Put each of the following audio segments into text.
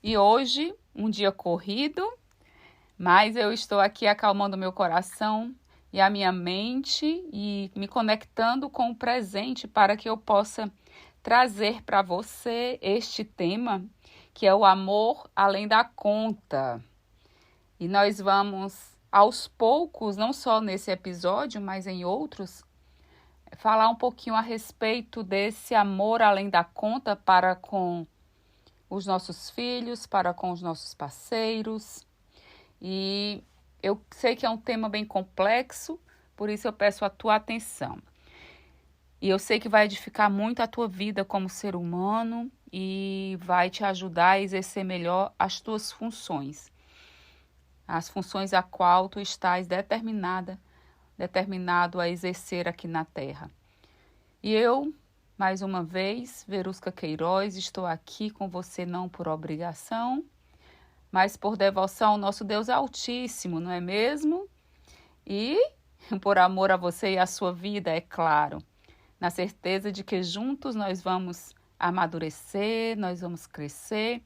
E hoje, um dia corrido, mas eu estou aqui acalmando meu coração e a minha mente e me conectando com o presente para que eu possa trazer para você este tema, que é o amor além da conta. E nós vamos, aos poucos, não só nesse episódio, mas em outros, falar um pouquinho a respeito desse amor além da conta para com os nossos filhos, para com os nossos parceiros. E eu sei que é um tema bem complexo, por isso eu peço a tua atenção. E eu sei que vai edificar muito a tua vida como ser humano e vai te ajudar a exercer melhor as tuas funções. As funções a qual tu estás determinado a exercer aqui na Terra. E eu, mais uma vez, Verusca Queiroz, estou aqui com você não por obrigação, mas por devoção ao nosso Deus Altíssimo, não é mesmo? E por amor a você e a sua vida, é claro, na certeza de que juntos nós vamos amadurecer, nós vamos crescer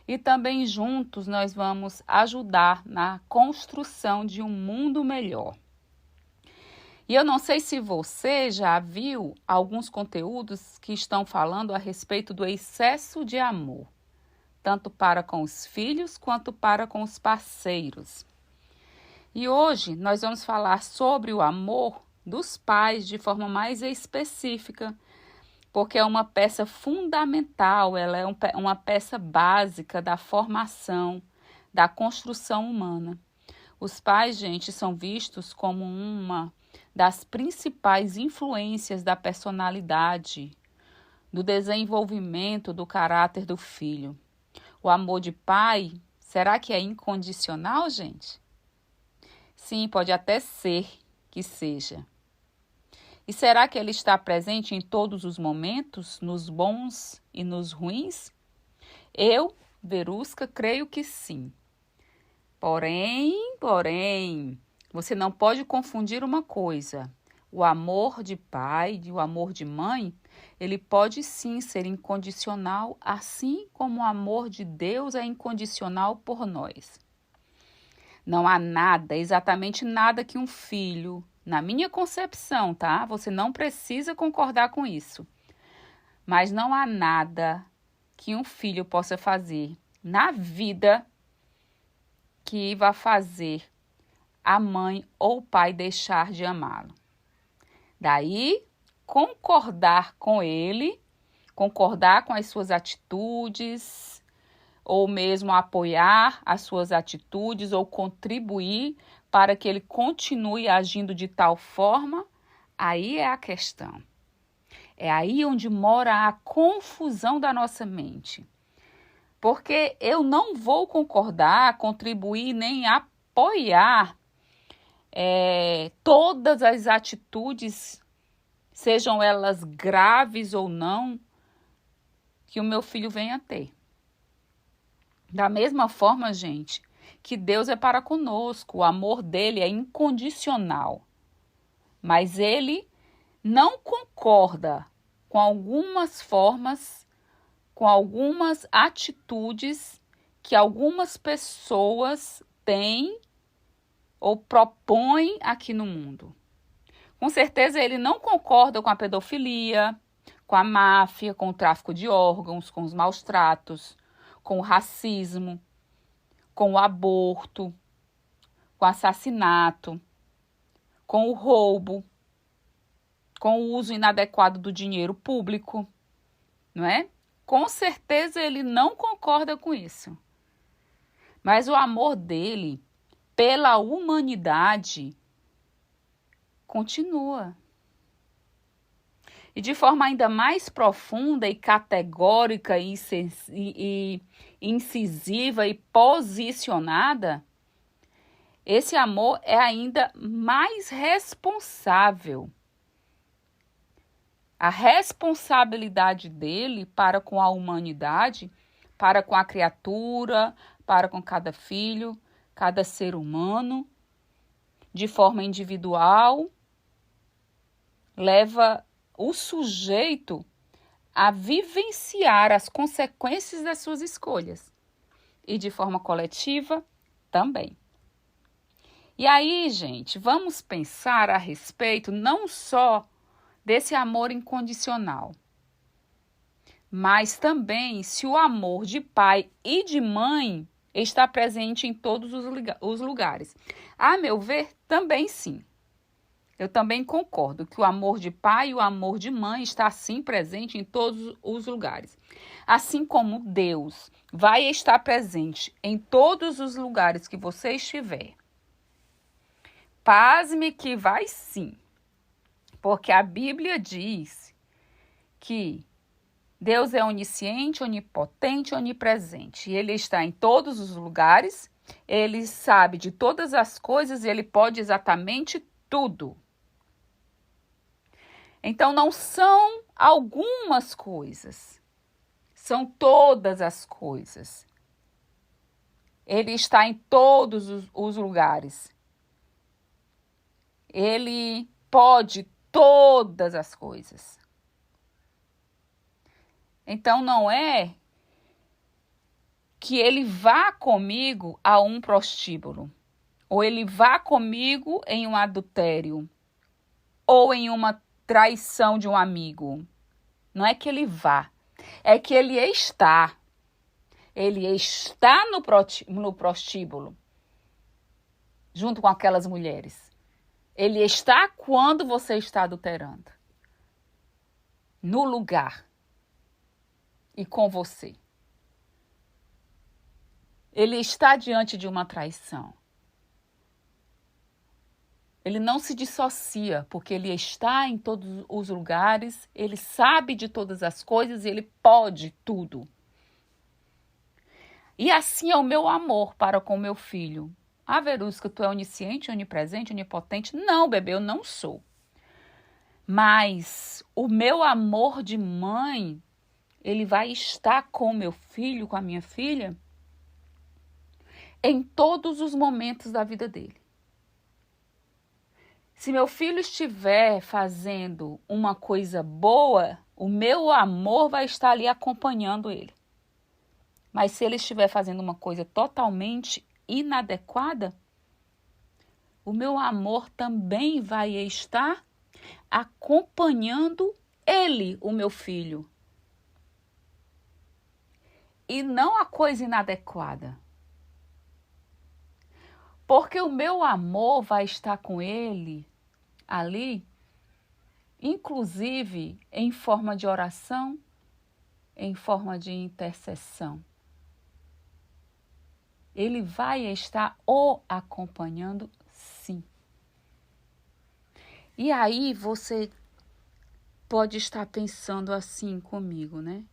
e também juntos nós vamos ajudar na construção de um mundo melhor. E eu não sei se você já viu alguns conteúdos que estão falando a respeito do excesso de amor, tanto para com os filhos quanto para com os parceiros. E hoje nós vamos falar sobre o amor dos pais de forma mais específica, porque é uma peça fundamental, ela é uma peça básica da formação, da construção humana. Os pais, gente, são vistos como uma das principais influências da personalidade, do desenvolvimento do caráter do filho. O amor de pai, será que é incondicional, gente? Sim, pode até ser que seja. E será que ele está presente em todos os momentos, nos bons e nos ruins? Eu, Verusca, creio que sim. Porém, você não pode confundir uma coisa. O amor de pai e o amor de mãe, ele pode sim ser incondicional, assim como o amor de Deus é incondicional por nós. Não há nada, exatamente nada que um filho, na minha concepção, tá? Você não precisa concordar com isso. Mas não há nada que um filho possa fazer na vida que vá fazer a mãe ou o pai deixar de amá-lo. Daí, concordar com ele, concordar com as suas atitudes, ou mesmo apoiar as suas atitudes ou contribuir para que ele continue agindo de tal forma, aí é a questão. É aí onde mora a confusão da nossa mente. Porque eu não vou concordar, contribuir, nem apoiar todas as atitudes, sejam elas graves ou não, que o meu filho venha a ter. Da mesma forma, gente, que Deus é para conosco, o amor dele é incondicional. Mas ele não concorda com algumas formas, com algumas atitudes que algumas pessoas têm ou propõem aqui no mundo. Com certeza ele não concorda com a pedofilia, com a máfia, com o tráfico de órgãos, com os maus tratos, com o racismo, com o aborto, com o assassinato, com o roubo, com o uso inadequado do dinheiro público, não é? Com certeza ele não concorda com isso. Mas o amor dele pela humanidade continua. E de forma ainda mais profunda e categórica e incisiva e posicionada, esse amor é ainda mais responsável. A responsabilidade dele para com a humanidade, para com a criatura, para com cada filho, cada ser humano, de forma individual, leva o sujeito a vivenciar as consequências das suas escolhas. e de forma coletiva também. E aí, gente, vamos pensar a respeito não só desse amor incondicional, mas também se o amor de pai e de mãe está presente em todos os lugares. A meu ver, também sim. Eu também concordo que o amor de pai e o amor de mãe está sim presente em todos os lugares. Assim como Deus vai estar presente em todos os lugares que você estiver. Pasme que vai sim. Porque a Bíblia diz que Deus é onisciente, onipotente, onipresente. Ele está em todos os lugares, ele sabe de todas as coisas e ele pode exatamente tudo. Então, não são algumas coisas, são todas as coisas. Ele está em todos os lugares. Ele pode todas as coisas. Então, não é que ele vá comigo a um prostíbulo, ou ele vá comigo em um adultério, ou em uma traição de um amigo. Não é que ele vá, é que ele está. Ele está no prostíbulo, junto com aquelas mulheres. Ele está quando você está adulterando. No lugar. E com você. Ele está diante de uma traição. Ele não se dissocia, porque ele está em todos os lugares, ele sabe de todas as coisas e ele pode tudo. E assim é o meu amor para com meu filho. Ah, Verusca, tu é onisciente, onipresente, onipotente? Não, bebê, eu não sou. Mas o meu amor de mãe, ele vai estar com meu filho, com a minha filha, em todos os momentos da vida dele. Se meu filho estiver fazendo uma coisa boa, o meu amor vai estar ali acompanhando ele. Mas se ele estiver fazendo uma coisa totalmente inadequada, o meu amor também vai estar acompanhando ele, o meu filho. E não a coisa inadequada. Porque o meu amor vai estar com ele ali, inclusive em forma de oração, em forma de intercessão. Ele vai estar o acompanhando, sim. E aí você pode estar pensando assim comigo, né?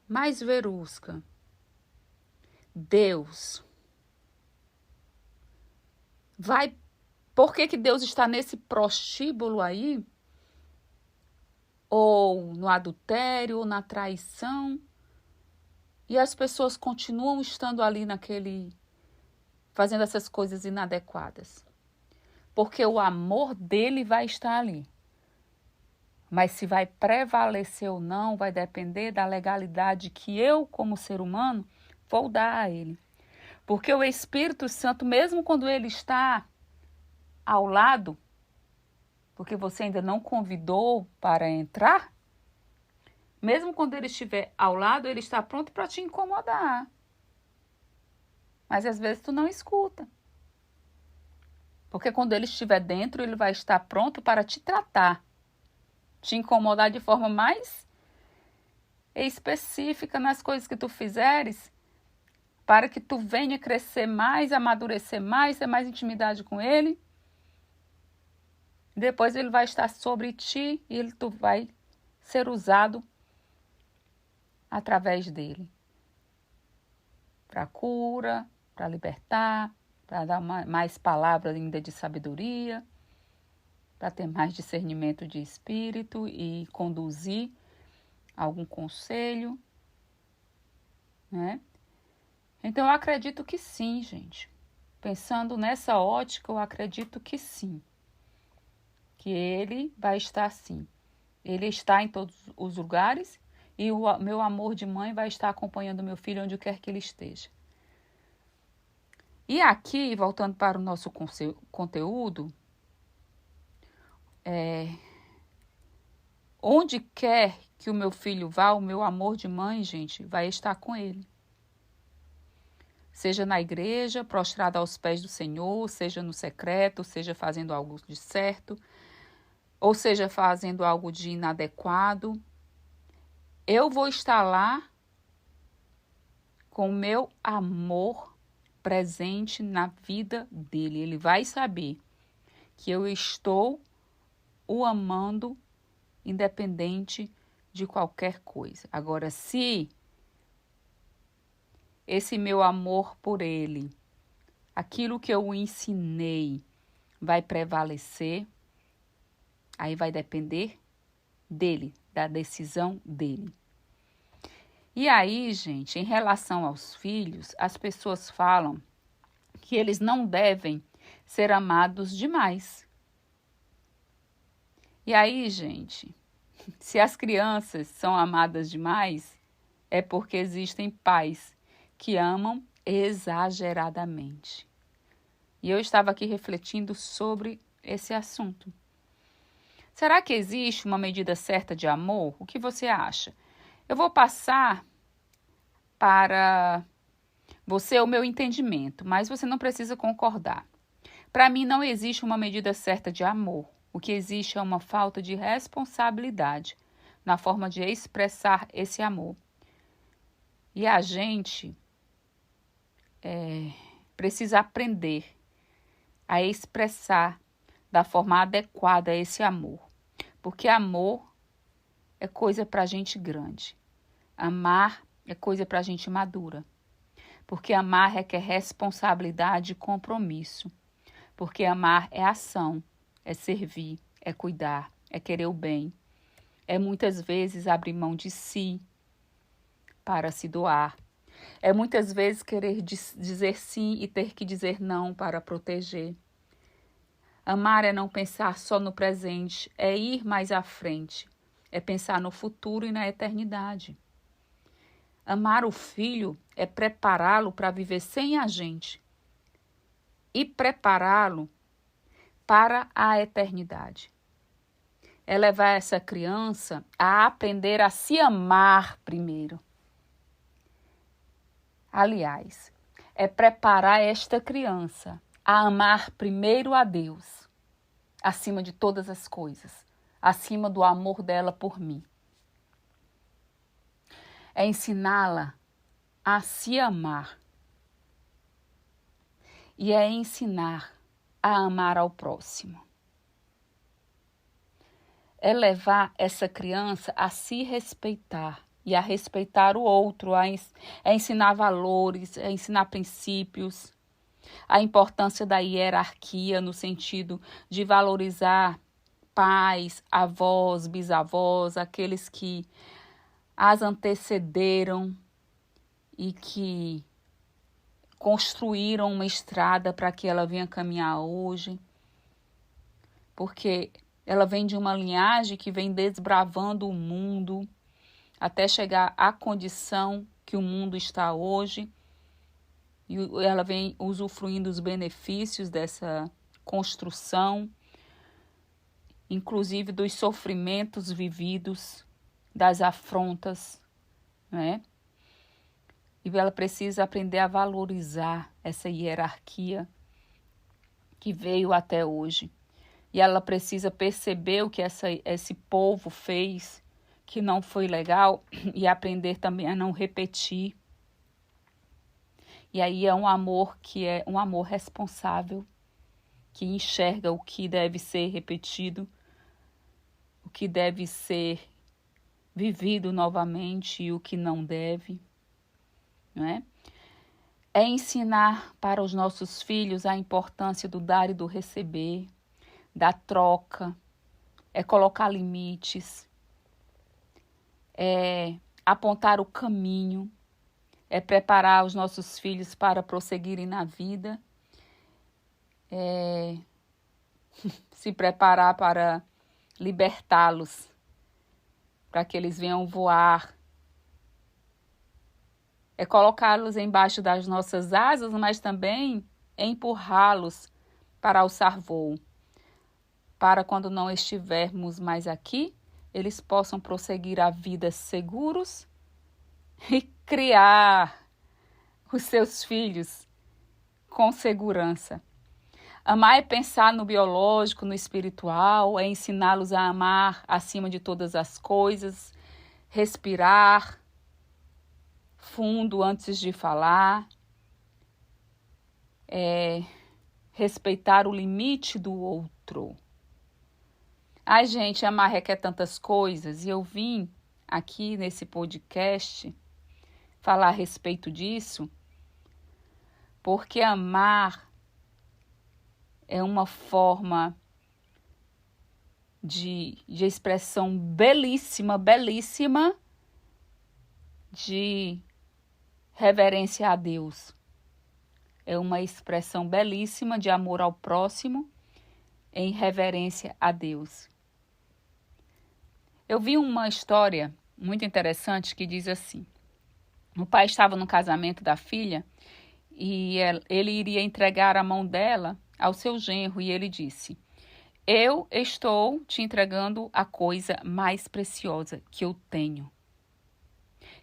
Mas, Verusca, Deus vai... Por que Deus está nesse prostíbulo aí? Ou no adultério, ou na traição? E as pessoas continuam estando ali fazendo essas coisas inadequadas. Porque o amor dele vai estar ali. Mas se vai prevalecer ou não, vai depender da legalidade que eu, como ser humano, vou dar a ele. Porque o Espírito Santo, mesmo quando ele está ao lado, porque você ainda não convidou para entrar, mesmo quando ele estiver ao lado, ele está pronto para te incomodar. Mas às vezes tu não escuta. Porque quando ele estiver dentro, ele vai estar pronto para te tratar. Te incomodar de forma mais específica nas coisas que tu fizeres, para que tu venha crescer mais, amadurecer mais, ter mais intimidade com ele. Depois ele vai estar sobre ti e tu vai ser usado através dele. Para cura, para libertar, para dar mais palavras ainda de sabedoria, para ter mais discernimento de espírito e conduzir algum conselho, né? Então, eu acredito que sim, gente. Pensando nessa ótica, eu acredito que sim. Que ele vai estar sim. Ele está em todos os lugares e o meu amor de mãe vai estar acompanhando meu filho onde quer que ele esteja. E aqui, voltando para o nosso conteúdo, onde quer que o meu filho vá, o meu amor de mãe, gente, vai estar com ele. Seja na igreja, prostrado aos pés do Senhor, seja no secreto, seja fazendo algo de certo, ou seja fazendo algo de inadequado, eu vou estar lá com o meu amor presente na vida dele. Ele vai saber que eu estou o amando independente de qualquer coisa. Agora, se esse meu amor por ele, aquilo que eu ensinei, vai prevalecer, aí vai depender dele, da decisão dele. E aí, gente, em relação aos filhos, as pessoas falam que eles não devem ser amados demais. E aí, gente, se as crianças são amadas demais, é porque existem pais que amam exageradamente. E eu estava aqui refletindo sobre esse assunto. Será que existe uma medida certa de amor? O que você acha? Eu vou passar para você o meu entendimento, mas você não precisa concordar. Para mim, não existe uma medida certa de amor. O que existe é uma falta de responsabilidade na forma de expressar esse amor. E a gente precisa aprender a expressar da forma adequada esse amor. Porque amor é coisa para gente grande. Amar é coisa para gente madura. Porque amar requer responsabilidade e compromisso. Porque amar é ação, é servir, é cuidar, é querer o bem. É muitas vezes abrir mão de si para se doar. É muitas vezes querer dizer sim e ter que dizer não para proteger. Amar é não pensar só no presente, é ir mais à frente, é pensar no futuro e na eternidade. Amar o filho é prepará-lo para viver sem a gente e prepará-lo para a eternidade. É levar essa criança a aprender a se amar primeiro. Aliás, é preparar esta criança a amar primeiro a Deus, acima de todas as coisas, acima do amor dela por mim. É ensiná-la a se amar. E é ensinar a amar ao próximo. É levar essa criança a se respeitar e a respeitar o outro, a ensinar valores, a ensinar princípios, a importância da hierarquia no sentido de valorizar pais, avós, bisavós, aqueles que as antecederam e que construíram uma estrada para que ela venha caminhar hoje. Porque ela vem de uma linhagem que vem desbravando o mundo até chegar à condição que o mundo está hoje. E ela vem usufruindo os benefícios dessa construção, inclusive dos sofrimentos vividos, das afrontas, né? E ela precisa aprender a valorizar essa hierarquia que veio até hoje. E ela precisa perceber o que esse povo fez, que não foi legal, e aprender também a não repetir. E aí é um amor que é um amor responsável, que enxerga o que deve ser repetido, o que deve ser vivido novamente e o que não deve, não é? É ensinar para os nossos filhos a importância do dar e do receber, da troca, é colocar limites, é apontar o caminho, é preparar os nossos filhos para prosseguirem na vida, é se preparar para libertá-los, para que eles venham voar, é colocá-los embaixo das nossas asas, mas também empurrá-los para alçar voo, para quando não estivermos mais aqui, eles possam prosseguir a vida seguros e criar os seus filhos com segurança. Amar é pensar no biológico, no espiritual, é ensiná-los a amar acima de todas as coisas, respirar fundo antes de falar, respeitar o limite do outro. Ai, gente, amar requer tantas coisas e eu vim aqui nesse podcast falar a respeito disso, porque amar é uma forma de expressão belíssima, belíssima de reverência a Deus. É uma expressão belíssima de amor ao próximo em reverência a Deus. Eu vi uma história muito interessante que diz assim: o pai estava no casamento da filha e ele iria entregar a mão dela ao seu genro e ele disse: eu estou te entregando a coisa mais preciosa que eu tenho.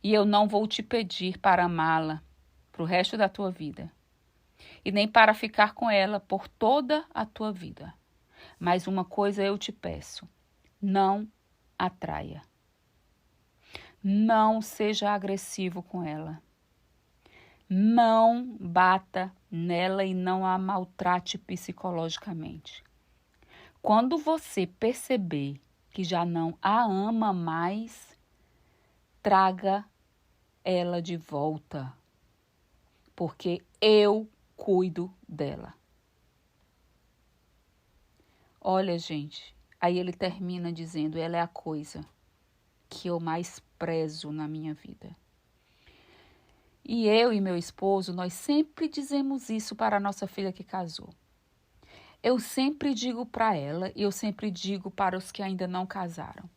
E eu não vou te pedir para amá-la para o resto da tua vida. E nem para ficar com ela por toda a tua vida. Mas uma coisa eu te peço: não a traia. Não seja agressivo com ela. Não bata nela e não a maltrate psicologicamente. Quando você perceber que já não a ama mais, traga ela de volta, porque eu cuido dela. Olha, gente, aí ele termina dizendo: ela é a coisa que eu mais prezo na minha vida. E eu e meu esposo, nós sempre dizemos isso para a nossa filha que casou. Eu sempre digo para ela e eu sempre digo para os que ainda não casaram: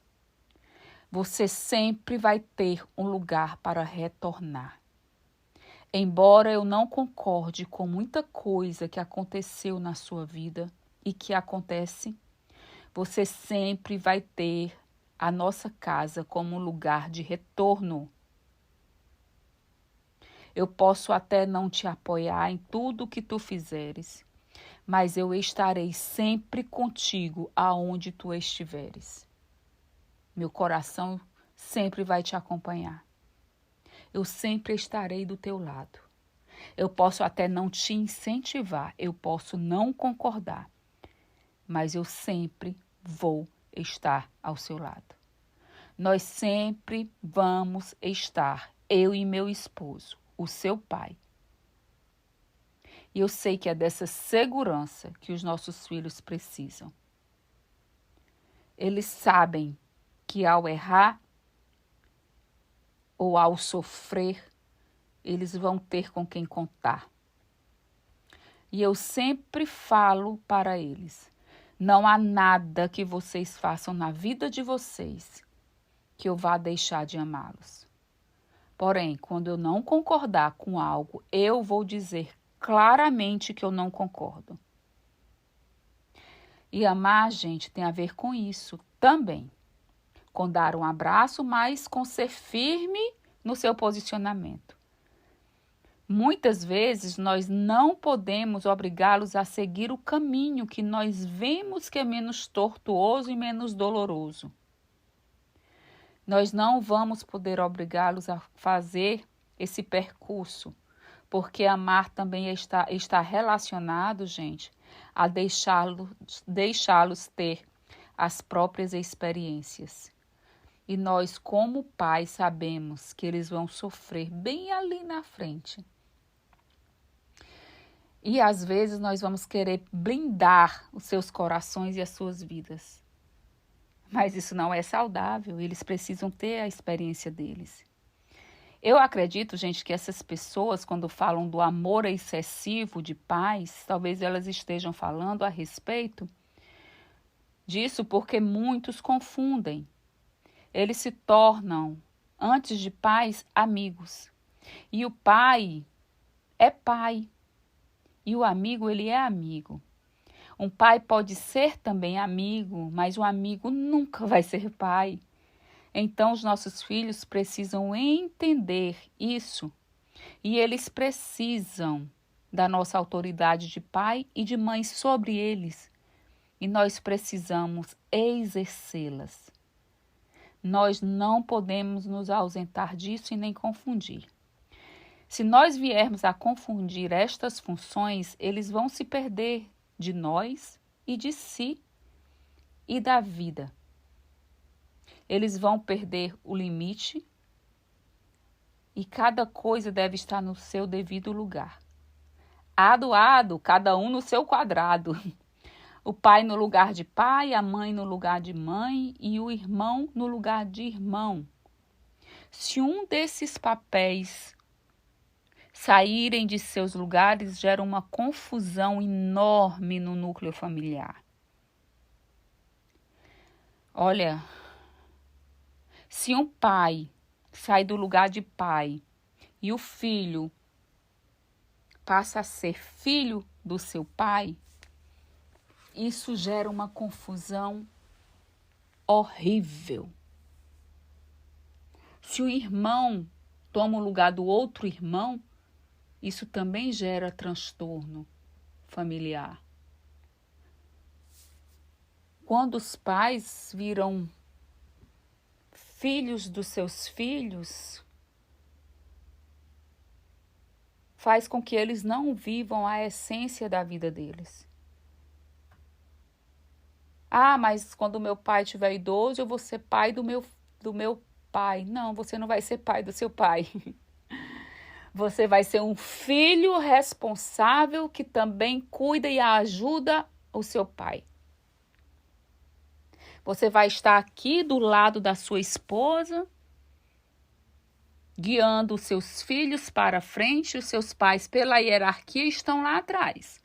você sempre vai ter um lugar para retornar. Embora eu não concorde com muita coisa que aconteceu na sua vida e que acontece, você sempre vai ter a nossa casa como um lugar de retorno. Eu posso até não te apoiar em tudo que tu fizeres, mas eu estarei sempre contigo aonde tu estiveres. Meu coração sempre vai te acompanhar. Eu sempre estarei do teu lado. Eu posso até não te incentivar, eu posso não concordar, mas eu sempre vou estar ao seu lado. Nós sempre vamos estar, eu e meu esposo, o seu pai. E eu sei que é dessa segurança que os nossos filhos precisam. Eles sabem que ao errar ou ao sofrer, eles vão ter com quem contar. E eu sempre falo para eles: não há nada que vocês façam na vida de vocês que eu vá deixar de amá-los. Porém, quando eu não concordar com algo, eu vou dizer claramente que eu não concordo. E amar, gente, tem a ver com isso também. Com dar um abraço, mas com ser firme no seu posicionamento. Muitas vezes nós não podemos obrigá-los a seguir o caminho que nós vemos que é menos tortuoso e menos doloroso. Nós não vamos poder obrigá-los a fazer esse percurso, porque amar também está relacionado, gente, a deixá-los ter as próprias experiências. E nós, como pais, sabemos que eles vão sofrer bem ali na frente. E às vezes nós vamos querer blindar os seus corações e as suas vidas. Mas isso não é saudável, eles precisam ter a experiência deles. Eu acredito, gente, que essas pessoas, quando falam do amor excessivo de pais, talvez elas estejam falando a respeito disso porque muitos confundem. Eles se tornam, antes de pais, amigos. E o pai é pai. E o amigo, ele é amigo. Um pai pode ser também amigo, mas o amigo nunca vai ser pai. Então, os nossos filhos precisam entender isso. E eles precisam da nossa autoridade de pai e de mãe sobre eles. E nós precisamos exercê-las. Nós não podemos nos ausentar disso e nem confundir. Se nós viermos a confundir estas funções, eles vão se perder de nós e de si e da vida. Eles vão perder o limite e cada coisa deve estar no seu devido lugar. Ado, ado, cada um no seu quadrado. O pai no lugar de pai, a mãe no lugar de mãe e o irmão no lugar de irmão. Se um desses papéis saírem de seus lugares, gera uma confusão enorme no núcleo familiar. Olha, se um pai sai do lugar de pai e o filho passa a ser filho do seu pai, isso gera uma confusão horrível. Se o irmão toma o lugar do outro irmão, isso também gera transtorno familiar. Quando os pais viram filhos dos seus filhos, faz com que eles não vivam a essência da vida deles. Ah, mas quando o meu pai estiver idoso, eu vou ser pai do meu pai. Não, você não vai ser pai do seu pai. Você vai ser um filho responsável que também cuida e ajuda o seu pai. Você vai estar aqui do lado da sua esposa, guiando os seus filhos para frente, os seus pais, pela hierarquia, estão lá atrás.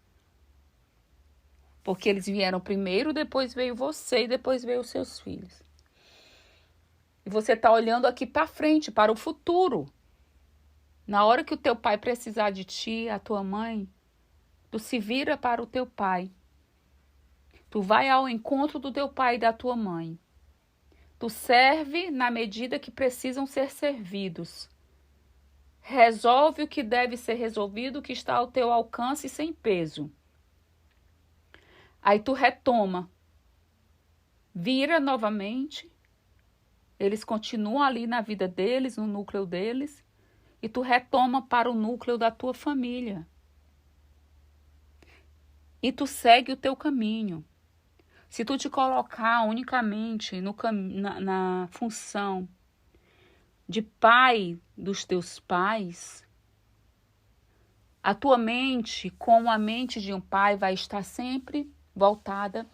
Porque eles vieram primeiro, depois veio você e depois veio os seus filhos. E você está olhando aqui para frente, para o futuro. Na hora que o teu pai precisar de ti, a tua mãe, tu se vira para o teu pai. Tu vai ao encontro do teu pai e da tua mãe. Tu serve na medida que precisam ser servidos. Resolve o que deve ser resolvido, o que está ao teu alcance sem peso. Aí tu retoma. Vira novamente. Eles continuam ali na vida deles, no núcleo deles. E tu retoma para o núcleo da tua família. E tu segue o teu caminho. Se tu te colocar unicamente na função de pai dos teus pais, a tua mente, como a mente de um pai, vai estar sempre voltada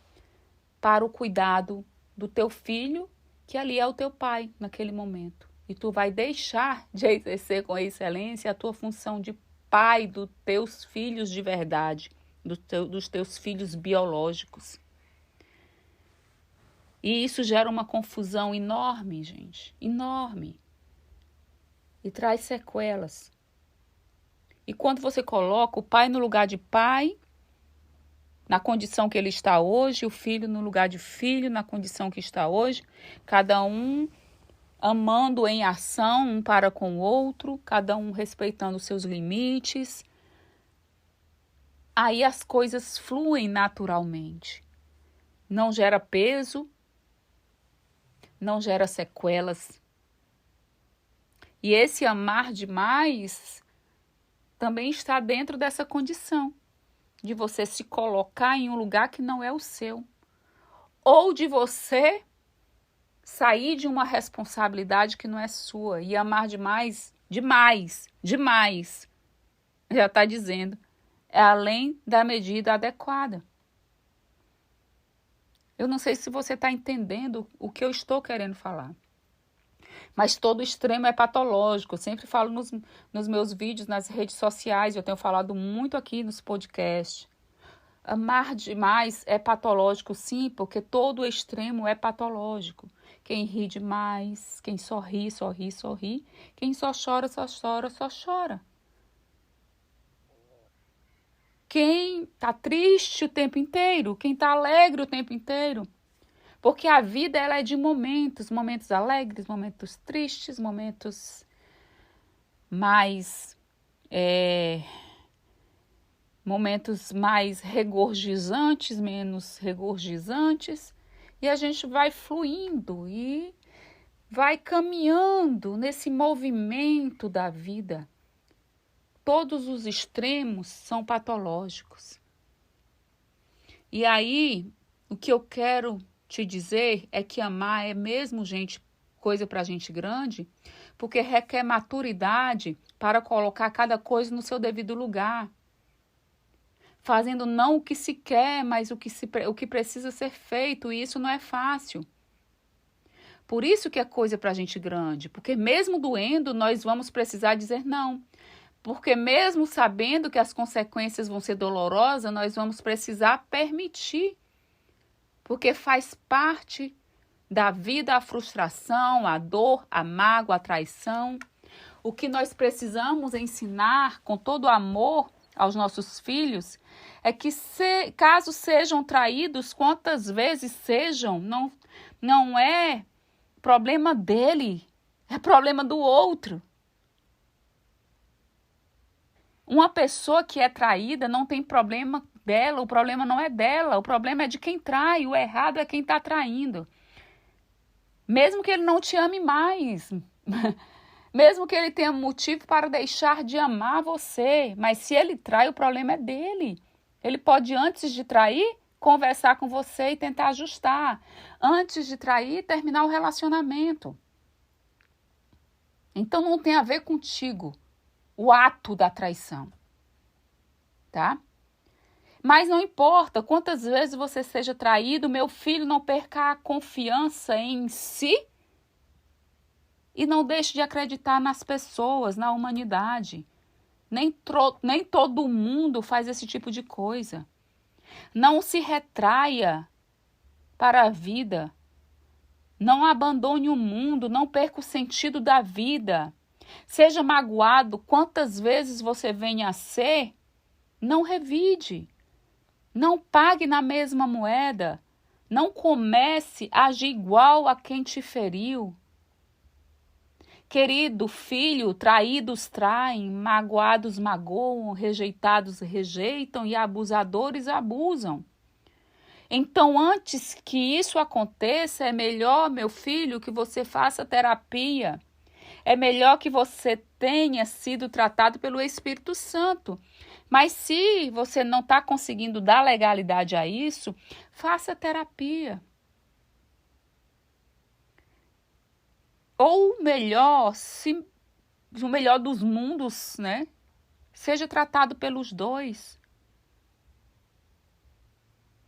para o cuidado do teu filho, que ali é o teu pai naquele momento. E tu vai deixar de exercer com excelência a tua função de pai dos teus filhos de verdade, dos teus filhos biológicos. E isso gera uma confusão enorme, gente, enorme. E traz sequelas. E quando você coloca o pai no lugar de pai, na condição que ele está hoje, o filho no lugar de filho, na condição que está hoje, cada um amando em ação um para com o outro, cada um respeitando os seus limites, aí as coisas fluem naturalmente. Não gera peso, não gera sequelas. E esse amar demais também está dentro dessa condição de você se colocar em um lugar que não é o seu, ou de você sair de uma responsabilidade que não é sua e amar demais, demais, já está dizendo, é além da medida adequada. Eu não sei se você está entendendo o que eu estou querendo falar. Mas todo extremo é patológico. Eu sempre falo nos meus vídeos, nas redes sociais, eu tenho falado muito aqui nos podcasts. Amar demais é patológico, sim, porque todo extremo é patológico. Quem ri demais, quem só ri. Quem só chora. quem está triste o tempo inteiro, quem está alegre o tempo inteiro. Porque a vida ela é de momentos, momentos alegres, momentos tristes, momentos mais regorgizantes, menos regorgizantes, e a gente vai fluindo e vai caminhando nesse movimento da vida. Todos os extremos são patológicos. E aí, o que eu quero te dizer é que amar é mesmo, gente, coisa para gente grande, porque requer maturidade para colocar cada coisa no seu devido lugar. Fazendo não o que se quer, mas o que precisa ser feito, e isso não é fácil. Por isso que é coisa para gente grande, porque mesmo doendo, nós vamos precisar dizer não. Porque mesmo sabendo que as consequências vão ser dolorosas, nós vamos precisar permitir. Porque faz parte da vida a frustração, a dor, a mágoa, a traição. O que nós precisamos ensinar com todo amor aos nossos filhos é que caso sejam traídos, quantas vezes sejam, não é problema dele, é problema do outro. Uma pessoa que é traída não tem problema dela, o problema não é dela, o problema é de quem trai, o errado é quem está traindo. Mesmo que ele não te ame mais, mesmo que ele tenha motivo para deixar de amar você, mas se ele trai, o problema é dele. Ele pode, antes de trair, conversar com você e tentar ajustar. Antes de trair, terminar o relacionamento. Então não tem a ver contigo o ato da traição, tá? Mas não importa quantas vezes você seja traído, meu filho, não perca a confiança em si e não deixe de acreditar nas pessoas, na humanidade. Nem todo mundo faz esse tipo de coisa. Não se retraia para a vida. Não abandone o mundo, não perca o sentido da vida. Seja magoado quantas vezes você venha a ser, não revide. Não pague na mesma moeda. Não comece a agir igual a quem te feriu. Querido filho, traídos traem, magoados magoam, rejeitados rejeitam e abusadores abusam. Então, antes que isso aconteça, é melhor, meu filho, que você faça terapia. É melhor que você tenha sido tratado pelo Espírito Santo. Mas se você não está conseguindo dar legalidade a isso, faça terapia. Ou melhor, o melhor dos mundos, né? Seja tratado pelos dois.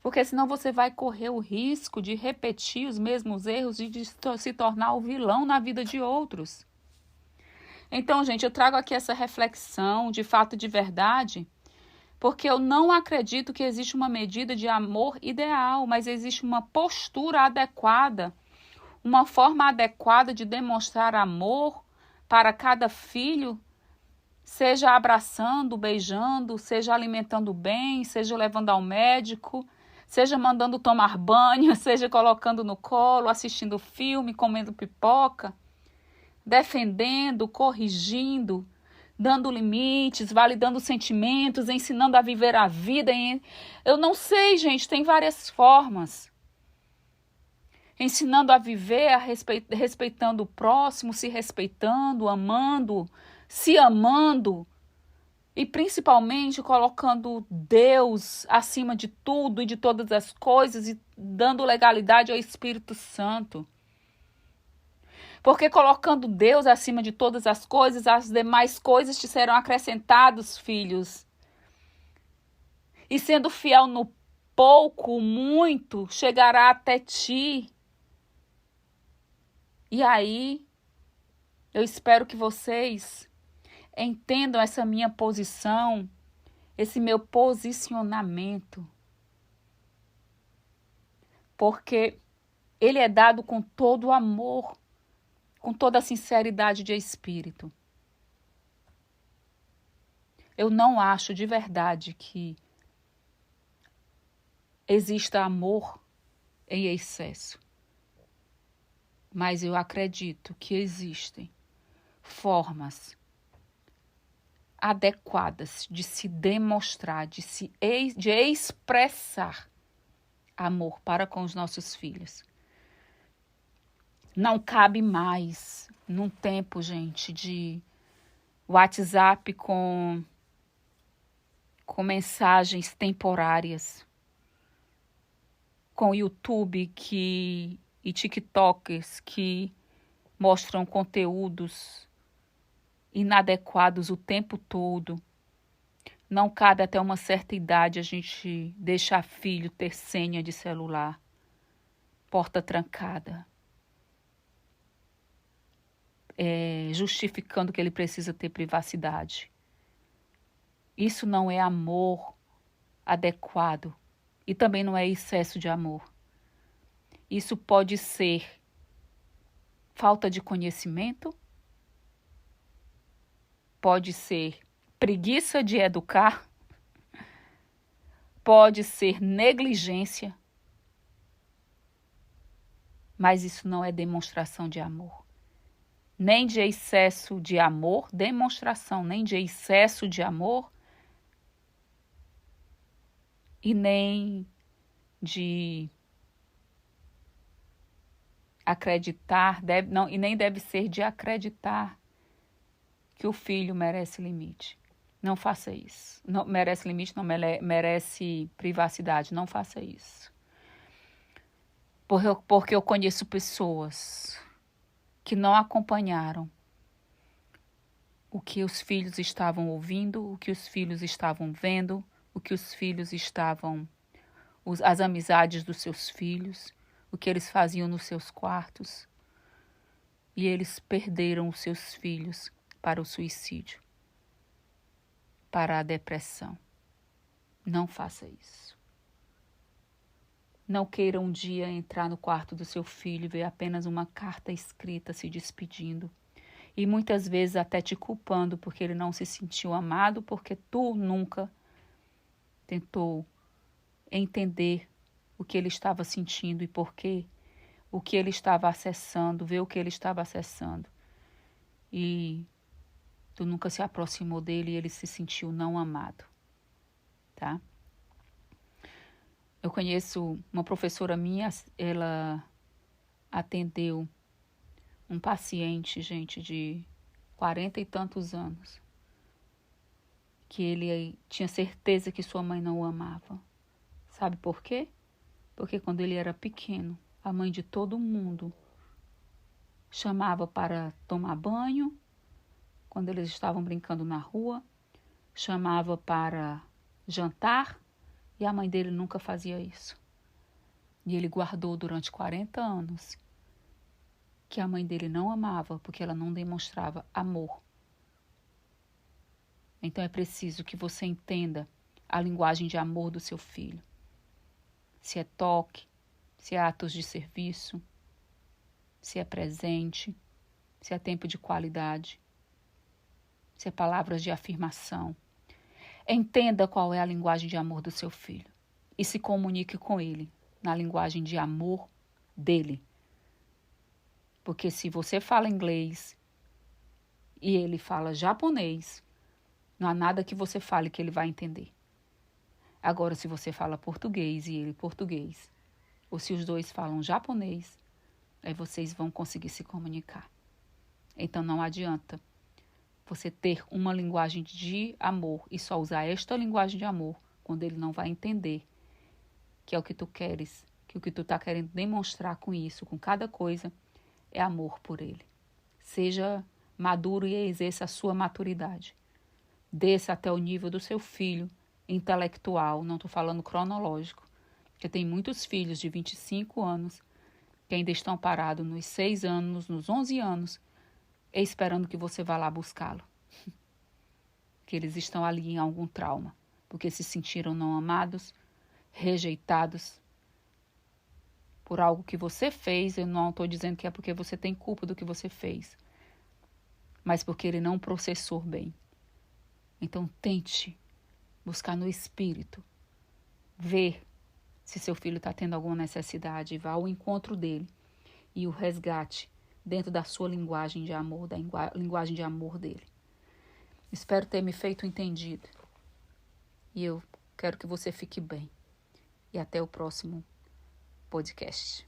Porque senão você vai correr o risco de repetir os mesmos erros e de se tornar o vilão na vida de outros. Então, gente, eu trago aqui essa reflexão de fato de verdade, porque eu não acredito que existe uma medida de amor ideal, mas existe uma postura adequada, uma forma adequada de demonstrar amor para cada filho, seja abraçando, beijando, seja alimentando bem, seja levando ao médico, seja mandando tomar banho, seja colocando no colo, assistindo filme, comendo pipoca, defendendo, corrigindo, dando limites, validando sentimentos, ensinando a viver a vida. Eu não sei, gente, tem várias formas. Ensinando a viver, respeitando o próximo, se respeitando, amando, se amando e principalmente colocando Deus acima de tudo e de todas as coisas e dando legalidade ao Espírito Santo. Porque colocando Deus acima de todas as coisas, as demais coisas te serão acrescentadas, filhos. E sendo fiel no pouco, muito, chegará até ti. E aí, eu espero que vocês entendam essa minha posição, esse meu posicionamento. Porque ele é dado com todo o amor, com toda a sinceridade de espírito. Eu não acho de verdade que exista amor em excesso. Mas eu acredito que existem formas adequadas de se demonstrar, de expressar amor para com os nossos filhos. Não cabe mais num tempo, gente, de WhatsApp com mensagens temporárias, com YouTube e TikTokers que mostram conteúdos inadequados o tempo todo. Não cabe até uma certa idade a gente deixar filho ter senha de celular, porta trancada, justificando que ele precisa ter privacidade. Isso não é amor adequado e também não é excesso de amor. Isso pode ser falta de conhecimento, pode ser preguiça de educar, pode ser negligência, mas isso não é demonstração de amor. Nem de excesso de amor, demonstração, nem de excesso de amor e nem de acreditar, e nem deve ser de acreditar que o filho merece limite. Não faça isso. Não merece limite, não merece privacidade. Não faça isso. Porque eu conheço pessoas que não acompanharam o que os filhos estavam ouvindo, o que os filhos estavam vendo, o que os filhos estavam, as amizades dos seus filhos, o que eles faziam nos seus quartos. E eles perderam os seus filhos para o suicídio, para a depressão. Não faça isso. Não queira um dia entrar no quarto do seu filho e ver apenas uma carta escrita se despedindo. E muitas vezes até te culpando porque ele não se sentiu amado, porque tu nunca tentou entender o que ele estava sentindo e por quê, o que ele estava acessando, ver o que ele estava acessando. E tu nunca se aproximou dele e ele se sentiu não amado, tá? Eu conheço uma professora minha, ela atendeu um paciente, gente, de 40 e tantos anos, que ele tinha certeza que sua mãe não o amava. Sabe por quê? Porque quando ele era pequeno, a mãe de todo mundo chamava para tomar banho, quando eles estavam brincando na rua, chamava para jantar, e a mãe dele nunca fazia isso. E ele guardou durante 40 anos que a mãe dele não amava, porque ela não demonstrava amor. Então é preciso que você entenda a linguagem de amor do seu filho. Se é toque, se é atos de serviço, se é presente, se é tempo de qualidade, se é palavras de afirmação. Entenda qual é a linguagem de amor do seu filho e se comunique com ele na linguagem de amor dele. Porque se você fala inglês e ele fala japonês, não há nada que você fale que ele vai entender. Agora, se você fala português e ele português, ou se os dois falam japonês, aí vocês vão conseguir se comunicar. Então não adianta você ter uma linguagem de amor e só usar esta linguagem de amor quando ele não vai entender que é o que tu queres, que o que tu está querendo demonstrar com isso, com cada coisa, é amor por ele. Seja maduro e exerça a sua maturidade. Desça até o nível do seu filho intelectual, não estou falando cronológico, porque tem muitos filhos de 25 anos que ainda estão parados nos 6 anos, nos 11 anos, esperando que você vá lá buscá-lo. Que eles estão ali em algum trauma, porque se sentiram não amados, rejeitados por algo que você fez. Eu não estou dizendo que é porque você tem culpa do que você fez, mas porque ele não processou bem. Então tente buscar no espírito, ver Se seu filho está tendo alguma necessidade, vá ao encontro dele e o resgate dentro da sua linguagem de amor, da linguagem de amor dele. Espero ter me feito entendido. E eu quero que você fique bem. E até o próximo podcast.